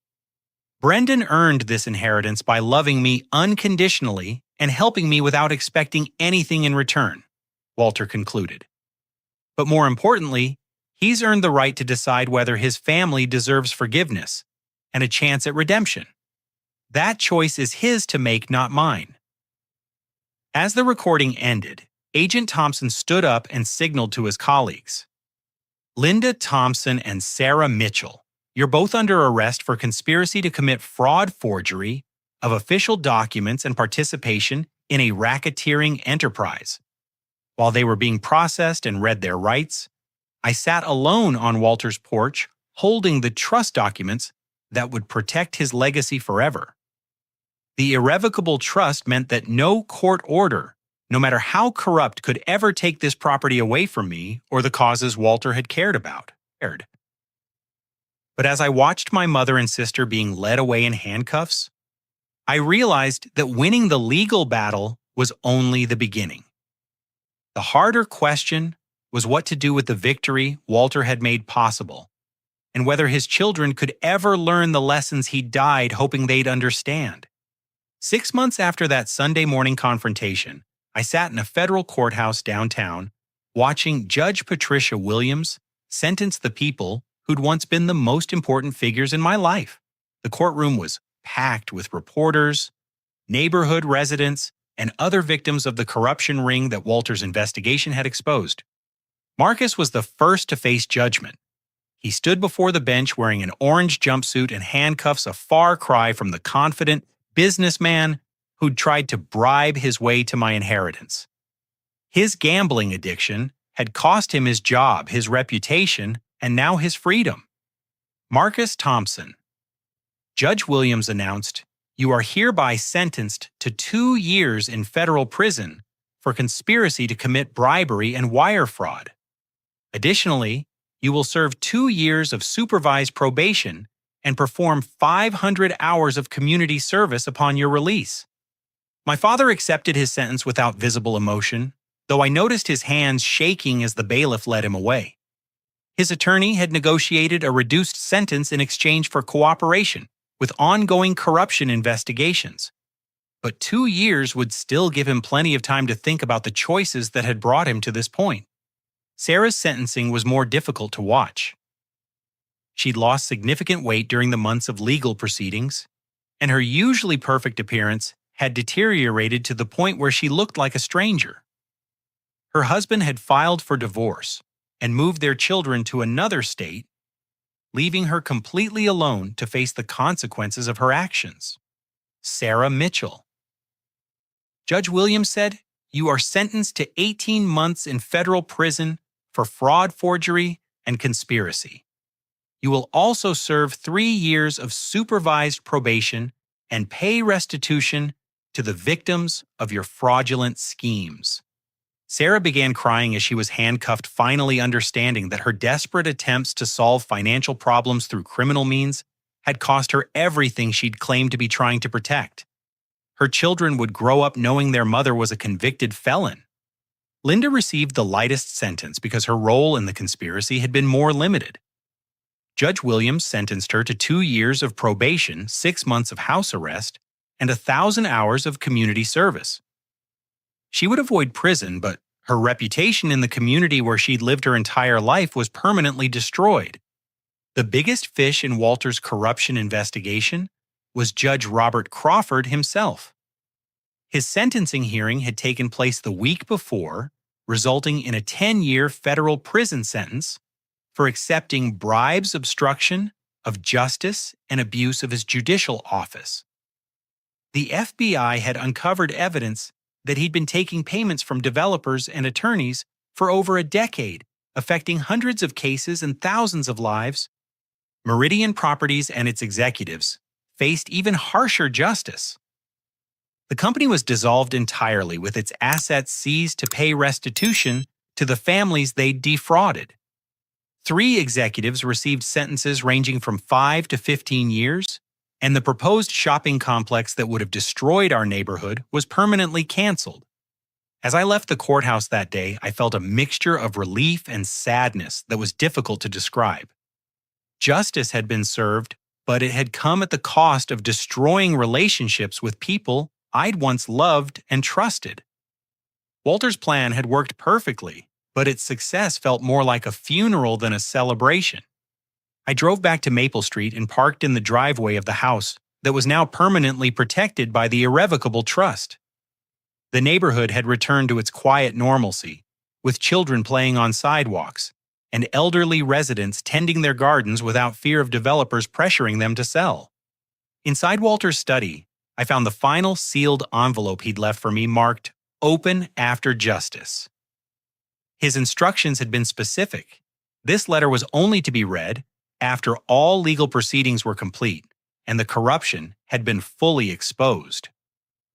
Brendan earned this inheritance by loving me unconditionally and helping me without expecting anything in return, Walter concluded. But more importantly, he's earned the right to decide whether his family deserves forgiveness and a chance at redemption. That choice is his to make, not mine. As the recording ended, Agent Thompson stood up and signaled to his colleagues. Linda Thompson and Sarah Mitchell, you're both under arrest for conspiracy to commit fraud forgery of official documents and participation in a racketeering enterprise. While they were being processed and read their rights, I sat alone on Walter's porch holding the trust documents that would protect his legacy forever. The irrevocable trust meant that no court order, no matter how corrupt, could ever take this property away from me or the causes Walter had cared about. But as I watched my mother and sister being led away in handcuffs, I realized that winning the legal battle was only the beginning. The harder question was what to do with the victory Walter had made possible, and whether his children could ever learn the lessons he died hoping they'd understand. 6 months after that Sunday morning confrontation, I sat in a federal courthouse downtown, watching Judge Patricia Williams sentence the people who'd once been the most important figures in my life. The courtroom was packed with reporters, neighborhood residents, and other victims of the corruption ring that Walter's investigation had exposed. Marcus was the first to face judgment. He stood before the bench wearing an orange jumpsuit and handcuffs, a far cry from the confident businessman who'd tried to bribe his way to my inheritance. His gambling addiction had cost him his job, his reputation, and now his freedom. Marcus Thompson. Judge Williams announced, "You are hereby sentenced to 2 years in federal prison for conspiracy to commit bribery and wire fraud. Additionally, you will serve 2 years of supervised probation and perform 500 hours of community service upon your release." My father accepted his sentence without visible emotion, though I noticed his hands shaking as the bailiff led him away. His attorney had negotiated a reduced sentence in exchange for cooperation with ongoing corruption investigations. But 2 years would still give him plenty of time to think about the choices that had brought him to this point. Sarah's sentencing was more difficult to watch. She'd lost significant weight during the months of legal proceedings, and her usually perfect appearance had deteriorated to the point where she looked like a stranger. Her husband had filed for divorce and moved their children to another state, leaving her completely alone to face the consequences of her actions. Sarah Mitchell. Judge Williams said, "You are sentenced to 18 months in federal prison for fraud forgery and conspiracy. You will also serve 3 years of supervised probation and pay restitution to the victims of your fraudulent schemes." Sarah began crying as she was handcuffed, finally understanding that her desperate attempts to solve financial problems through criminal means had cost her everything she'd claimed to be trying to protect. Her children would grow up knowing their mother was a convicted felon. Linda received the lightest sentence because her role in the conspiracy had been more limited. Judge Williams sentenced her to 2 years of probation, 6 months of house arrest, and 1,000 hours of community service. She would avoid prison, but her reputation in the community where she'd lived her entire life was permanently destroyed. The biggest fish in Walter's corruption investigation was Judge Robert Crawford himself. His sentencing hearing had taken place the week before, resulting in a 10-year federal prison sentence for accepting bribes, obstruction of justice, and abuse of his judicial office. The FBI had uncovered evidence that he'd been taking payments from developers and attorneys for over a decade, affecting hundreds of cases and thousands of lives. Meridian Properties and its executives faced even harsher justice. The company was dissolved entirely, with its assets seized to pay restitution to the families they'd defrauded. 3 executives received sentences ranging from 5 to 15 years, and the proposed shopping complex that would have destroyed our neighborhood was permanently canceled. As I left the courthouse that day, I felt a mixture of relief and sadness that was difficult to describe. Justice had been served, but it had come at the cost of destroying relationships with people I'd once loved and trusted. Walter's plan had worked perfectly, but its success felt more like a funeral than a celebration. I drove back to Maple Street and parked in the driveway of the house that was now permanently protected by the irrevocable trust. The neighborhood had returned to its quiet normalcy, with children playing on sidewalks and elderly residents tending their gardens without fear of developers pressuring them to sell. Inside Walter's study, I found the final sealed envelope he'd left for me marked "Open after justice." His instructions had been specific. This letter was only to be read after all legal proceedings were complete and the corruption had been fully exposed.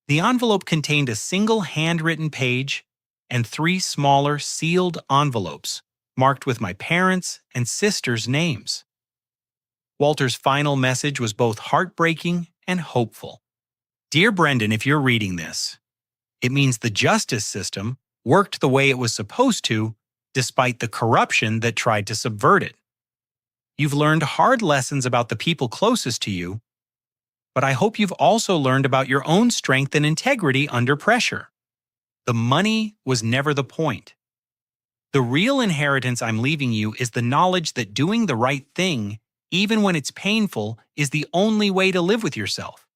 The envelope contained a single handwritten page and 3 smaller sealed envelopes marked with my parents' and sister's names. Walter's final message was both heartbreaking and hopeful. Dear Brendan, if you're reading this, it means the justice system worked the way it was supposed to, despite the corruption that tried to subvert it. You've learned hard lessons about the people closest to you, but I hope you've also learned about your own strength and integrity under pressure. The money was never the point. The real inheritance I'm leaving you is the knowledge that doing the right thing, even when it's painful, is the only way to live with yourself.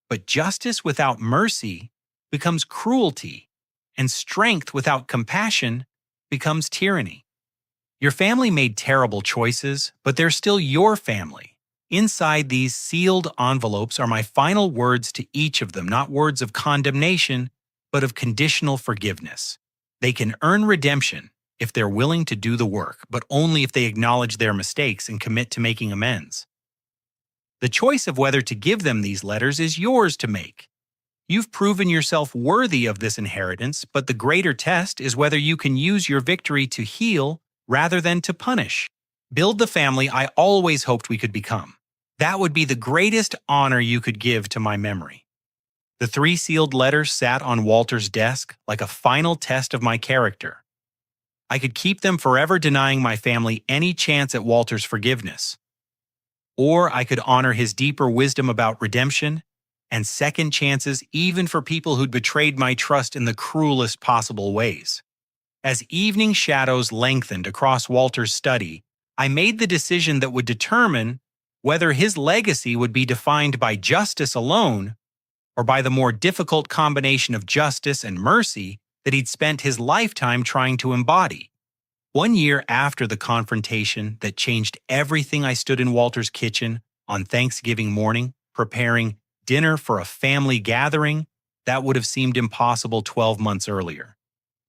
But justice without mercy becomes cruelty, and strength without compassion becomes tyranny. Your family made terrible choices, but they're still your family. Inside these sealed envelopes are my final words to each of them, not words of condemnation, but of conditional forgiveness. They can earn redemption if they're willing to do the work, but only if they acknowledge their mistakes and commit to making amends. The choice of whether to give them these letters is yours to make. You've proven yourself worthy of this inheritance, but the greater test is whether you can use your victory to heal rather than to punish. Build the family I always hoped we could become. That would be the greatest honor you could give to my memory. The 3 sealed letters sat on Walter's desk like a final test of my character. I could keep them forever, denying my family any chance at Walter's forgiveness. Or I could honor his deeper wisdom about redemption and second chances even for people who'd betrayed my trust in the cruelest possible ways. As evening shadows lengthened across Walter's study, I made the decision that would determine whether his legacy would be defined by justice alone or by the more difficult combination of justice and mercy that he'd spent his lifetime trying to embody. 1 year after the confrontation that changed everything, I stood in Walter's kitchen on Thanksgiving morning, preparing dinner for a family gathering that would have seemed impossible 12 months earlier.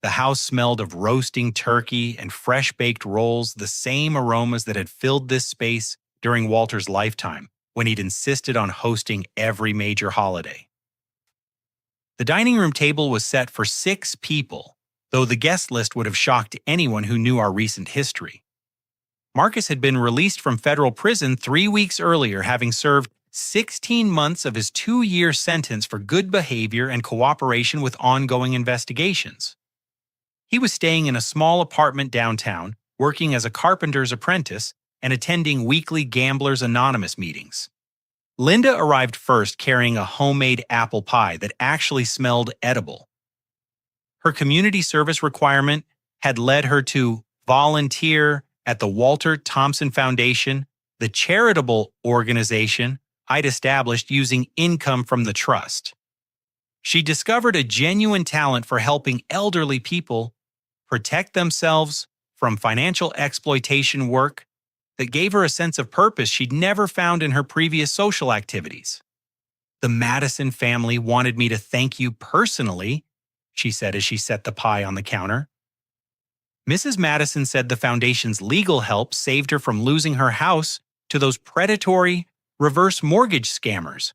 The house smelled of roasting turkey and fresh-baked rolls, the same aromas that had filled this space during Walter's lifetime, when he'd insisted on hosting every major holiday. The dining room table was set for 6 people, though the guest list would have shocked anyone who knew our recent history. Marcus had been released from federal prison 3 weeks earlier, having served 16 months of his 2-year sentence for good behavior and cooperation with ongoing investigations. He was staying in a small apartment downtown, working as a carpenter's apprentice and attending weekly Gamblers Anonymous meetings. Linda arrived first, carrying a homemade apple pie that actually smelled edible. Her community service requirement had led her to volunteer at the Walter Thompson Foundation, the charitable organization I'd established using income from the trust. She discovered a genuine talent for helping elderly people protect themselves from financial exploitation work that gave her a sense of purpose she'd never found in her previous social activities. The Madison family wanted me to thank you personally, she said as she set the pie on the counter. Mrs. Madison said the foundation's legal help saved her from losing her house to those predatory reverse mortgage scammers.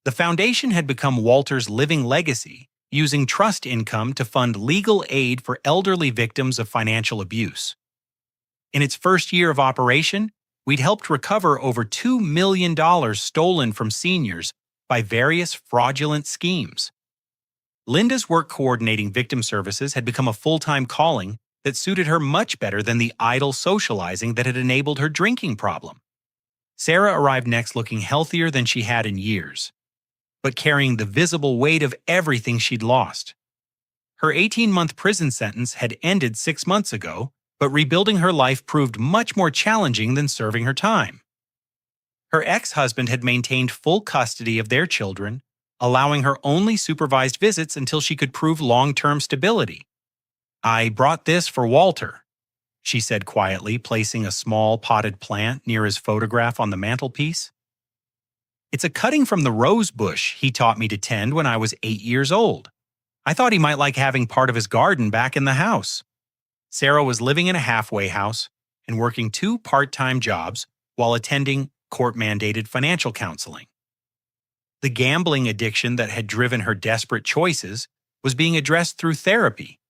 The foundation had become Walter's living legacy, using trust income to fund legal aid for elderly victims of financial abuse. In its first year of operation, we'd helped recover over $2 million stolen from seniors by various fraudulent schemes. Linda's work coordinating victim services had become a full-time calling that suited her much better than the idle socializing that had enabled her drinking problem. Sarah arrived next looking healthier than she had in years, but carrying the visible weight of everything she'd lost. Her 18-month prison sentence had ended 6 months ago, but rebuilding her life proved much more challenging than serving her time. Her ex-husband had maintained full custody of their children, allowing her only supervised visits until she could prove long-term stability. "I brought this for Walter," she said quietly, placing a small potted plant near his photograph on the mantelpiece. "It's a cutting from the rose bush he taught me to tend when I was 8 years old. I thought he might like having part of his garden back in the house." Sarah was living in a halfway house and working 2 part-time jobs while attending court-mandated financial counseling. The gambling addiction that had driven her desperate choices was being addressed through therapy,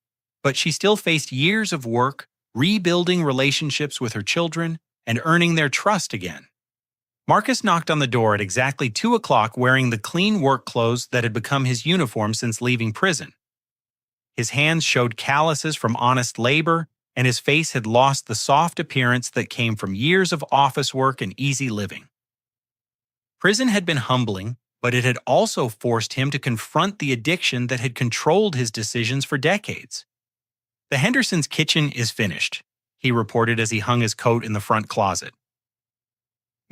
but she still faced years of work, rebuilding relationships with her children, and earning their trust again. Marcus knocked on the door at exactly 2 o'clock wearing the clean work clothes that had become his uniform since leaving prison. His hands showed calluses from honest labor, and his face had lost the soft appearance that came from years of office work and easy living. Prison had been humbling, but it had also forced him to confront the addiction that had controlled his decisions for decades. "The Hendersons' kitchen is finished," he reported as he hung his coat in the front closet.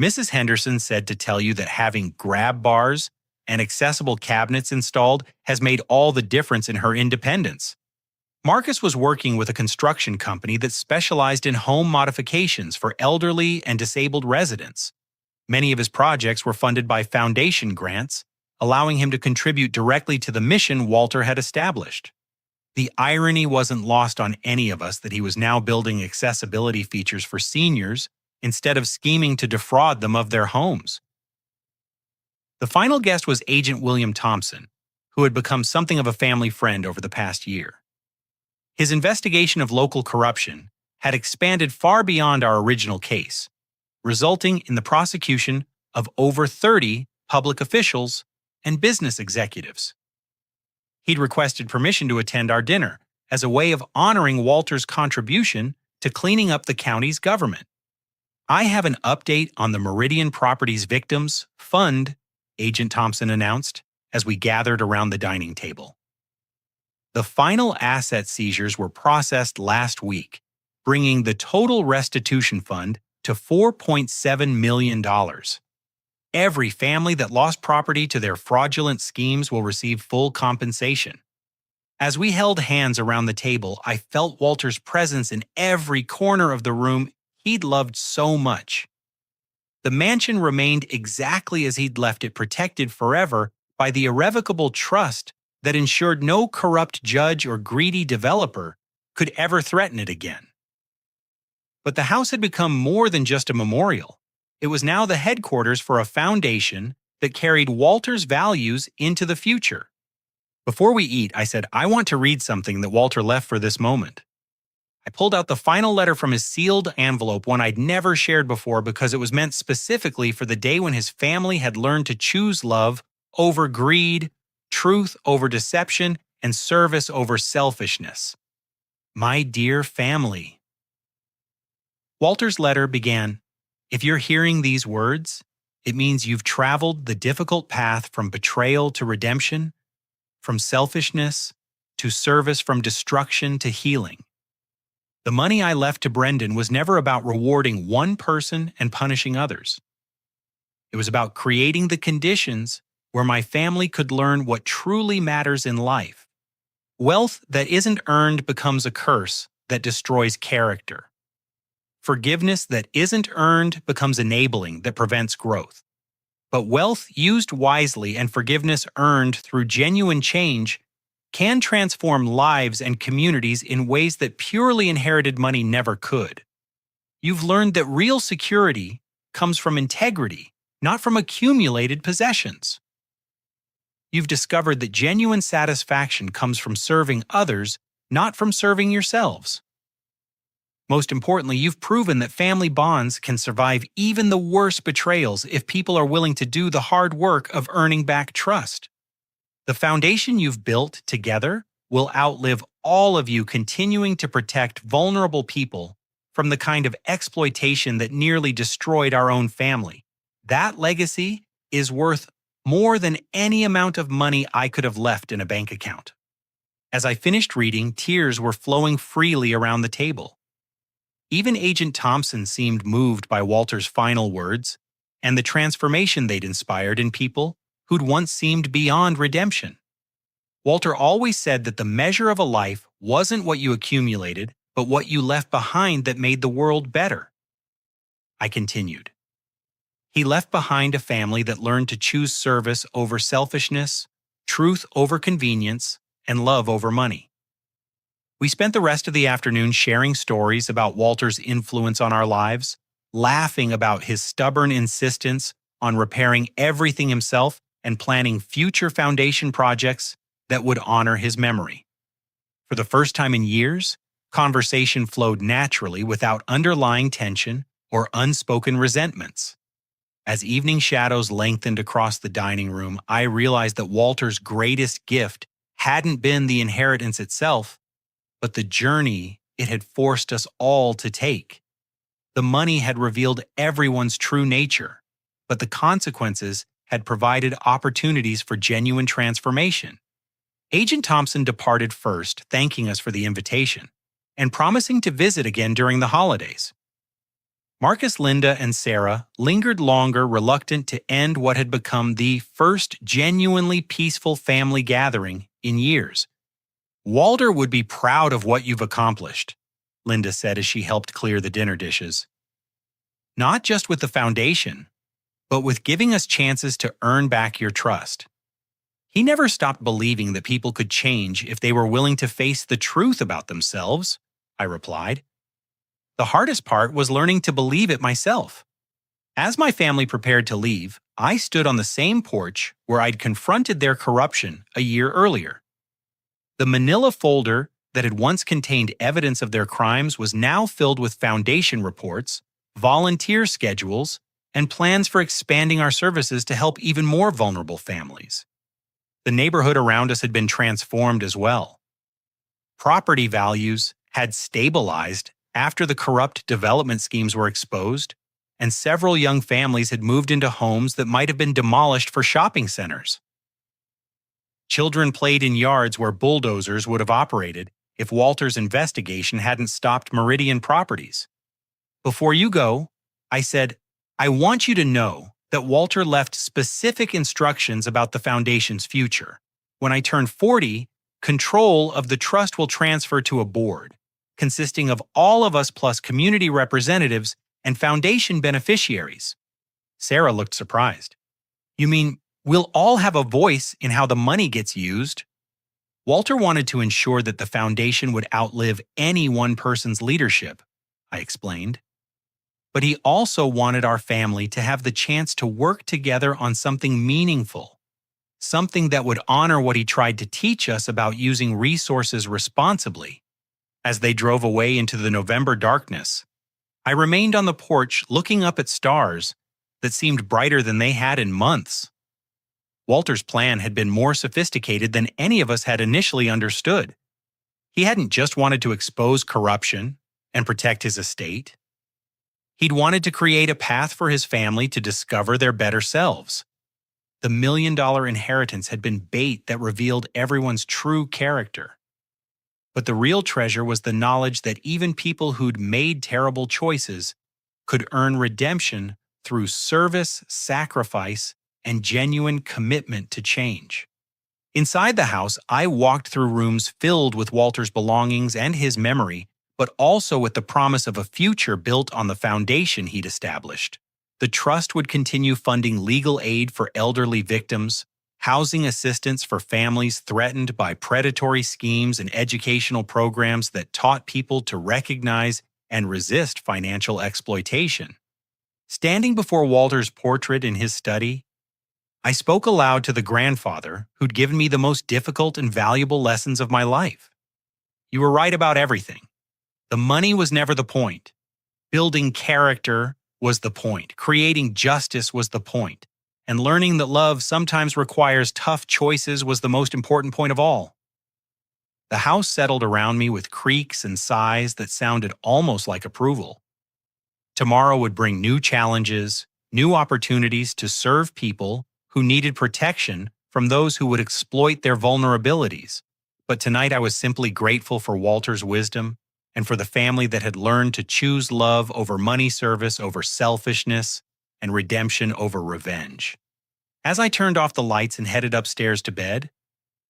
"Mrs. Henderson said to tell you that having grab bars and accessible cabinets installed has made all the difference in her independence." Marcus was working with a construction company that specialized in home modifications for elderly and disabled residents. Many of his projects were funded by foundation grants, allowing him to contribute directly to the mission Walter had established. The irony wasn't lost on any of us that he was now building accessibility features for seniors instead of scheming to defraud them of their homes. The final guest was Agent William Thompson, who had become something of a family friend over the past year. His investigation of local corruption had expanded far beyond our original case, resulting in the prosecution of over 30 public officials and business executives. He'd requested permission to attend our dinner as a way of honoring Walter's contribution to cleaning up the county's government. "I have an update on the Meridian Properties Victims Fund," Agent Thompson announced as we gathered around the dining table. The final asset seizures were processed last week, bringing the total restitution fund to $4.7 million. Every family that lost property to their fraudulent schemes will receive full compensation. As we held hands around the table, I felt Walter's presence in every corner of the room he'd loved so much. The mansion remained exactly as he'd left it, protected forever by the irrevocable trust that ensured no corrupt judge or greedy developer could ever threaten it again. But the house had become more than just a memorial. It was now the headquarters for a foundation that carried Walter's values into the future. Before we eat, I said, "I want to read something that Walter left for this moment." I pulled out the final letter from his sealed envelope, one I'd never shared before because it was meant specifically for the day when his family had learned to choose love over greed, truth over deception, and service over selfishness. "My dear family." Walter's letter began, "If you're hearing these words, it means you've traveled the difficult path from betrayal to redemption, from selfishness to service, from destruction to healing. The money I left to Brendan was never about rewarding one person and punishing others. It was about creating the conditions where my family could learn what truly matters in life. Wealth that isn't earned becomes a curse that destroys character. Forgiveness that isn't earned becomes enabling that prevents growth. But wealth used wisely and forgiveness earned through genuine change can transform lives and communities in ways that purely inherited money never could. You've learned that real security comes from integrity, not from accumulated possessions. You've discovered that genuine satisfaction comes from serving others, not from serving yourselves. Most importantly, you've proven that family bonds can survive even the worst betrayals if people are willing to do the hard work of earning back trust. The foundation you've built together will outlive all of you continuing to protect vulnerable people from the kind of exploitation that nearly destroyed our own family. That legacy is worth more than any amount of money I could have left in a bank account. As I finished reading, tears were flowing freely around the table. Even Agent Thompson seemed moved by Walter's final words and the transformation they'd inspired in people who'd once seemed beyond redemption. Walter always said that the measure of a life wasn't what you accumulated, but what you left behind that made the world better. I continued. He left behind a family that learned to choose service over selfishness, truth over convenience, and love over money. We spent the rest of the afternoon sharing stories about Walter's influence on our lives, laughing about his stubborn insistence on repairing everything himself and planning future foundation projects that would honor his memory. For the first time in years, conversation flowed naturally without underlying tension or unspoken resentments. As evening shadows lengthened across the dining room, I realized that Walter's greatest gift hadn't been the inheritance itself, but the journey it had forced us all to take. The money had revealed everyone's true nature, but the consequences had provided opportunities for genuine transformation. Agent Thompson departed first, thanking us for the invitation, and promising to visit again during the holidays. Marcus, Linda, and Sarah lingered longer, reluctant to end what had become the first genuinely peaceful family gathering in years. "Walter would be proud of what you've accomplished," Linda said as she helped clear the dinner dishes. "Not just with the foundation, but with giving us chances to earn back your trust." He never stopped believing that people could change if they were willing to face the truth about themselves, I replied. The hardest part was learning to believe it myself. As my family prepared to leave, I stood on the same porch where I'd confronted their corruption a year earlier. The manila folder that had once contained evidence of their crimes was now filled with foundation reports, volunteer schedules, and plans for expanding our services to help even more vulnerable families. The neighborhood around us had been transformed as well. Property values had stabilized after the corrupt development schemes were exposed, and several young families had moved into homes that might have been demolished for shopping centers. Children played in yards where bulldozers would have operated if Walter's investigation hadn't stopped Meridian Properties. "Before you go," I said, "I want you to know that Walter left specific instructions about the foundation's future. When I turn 40, control of the trust will transfer to a board, consisting of all of us plus community representatives and foundation beneficiaries." Sarah looked surprised. "You mean we'll all have a voice in how the money gets used?" Walter wanted to ensure that the foundation would outlive any one person's leadership, I explained. But he also wanted our family to have the chance to work together on something meaningful, something that would honor what he tried to teach us about using resources responsibly. As they drove away into the November darkness, I remained on the porch looking up at stars that seemed brighter than they had in months. Walter's plan had been more sophisticated than any of us had initially understood. He hadn't just wanted to expose corruption and protect his estate. He'd wanted to create a path for his family to discover their better selves. The $1 million inheritance had been bait that revealed everyone's true character. But the real treasure was the knowledge that even people who'd made terrible choices could earn redemption through service, sacrifice, and genuine commitment to change. Inside the house, I walked through rooms filled with Walter's belongings and his memory, but also with the promise of a future built on the foundation he'd established. The trust would continue funding legal aid for elderly victims, housing assistance for families threatened by predatory schemes and educational programs that taught people to recognize and resist financial exploitation. Standing before Walter's portrait in his study, I spoke aloud to the grandfather who'd given me the most difficult and valuable lessons of my life. You were right about everything. The money was never the point. Building character was the point. Creating justice was the point. And learning that love sometimes requires tough choices was the most important point of all. The house settled around me with creaks and sighs that sounded almost like approval. Tomorrow would bring new challenges, new opportunities to serve people who needed protection from those who would exploit their vulnerabilities. But tonight I was simply grateful for Walter's wisdom and for the family that had learned to choose love over money service, over selfishness, and redemption over revenge. As I turned off the lights and headed upstairs to bed,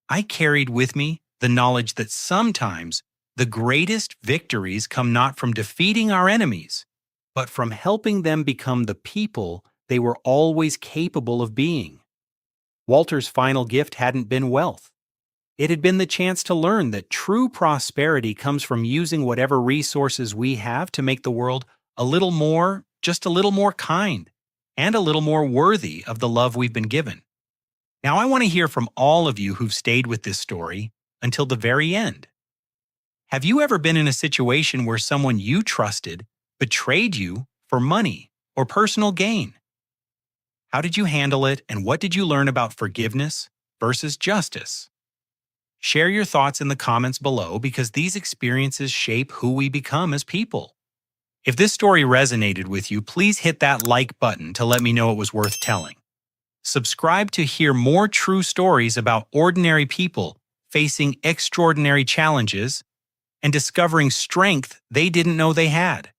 I carried with me the knowledge that sometimes the greatest victories come not from defeating our enemies, but from helping them become the people they were always capable of being. Walter's final gift hadn't been wealth. It had been the chance to learn that true prosperity comes from using whatever resources we have to make the world a little more, just a little more kind, and a little more worthy of the love we've been given. Now I want to hear from all of you who've stayed with this story until the very end. Have you ever been in a situation where someone you trusted betrayed you for money or personal gain? How did you handle it, and what did you learn about forgiveness versus justice? Share your thoughts in the comments below because these experiences shape who we become as people. If this story resonated with you, please hit that like button to let me know it was worth telling. Subscribe to hear more true stories about ordinary people facing extraordinary challenges and discovering strength they didn't know they had.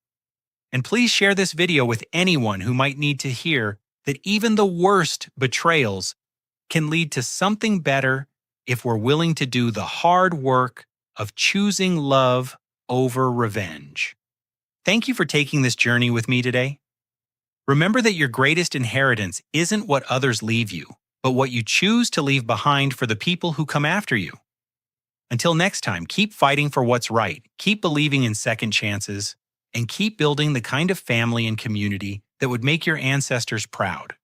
And please share this video with anyone who might need to hear that even the worst betrayals can lead to something better if we're willing to do the hard work of choosing love over revenge. Thank you for taking this journey with me today. Remember that your greatest inheritance isn't what others leave you, but what you choose to leave behind for the people who come after you. Until next time, keep fighting for what's right, keep believing in second chances, and keep building the kind of family and community that would make your ancestors proud.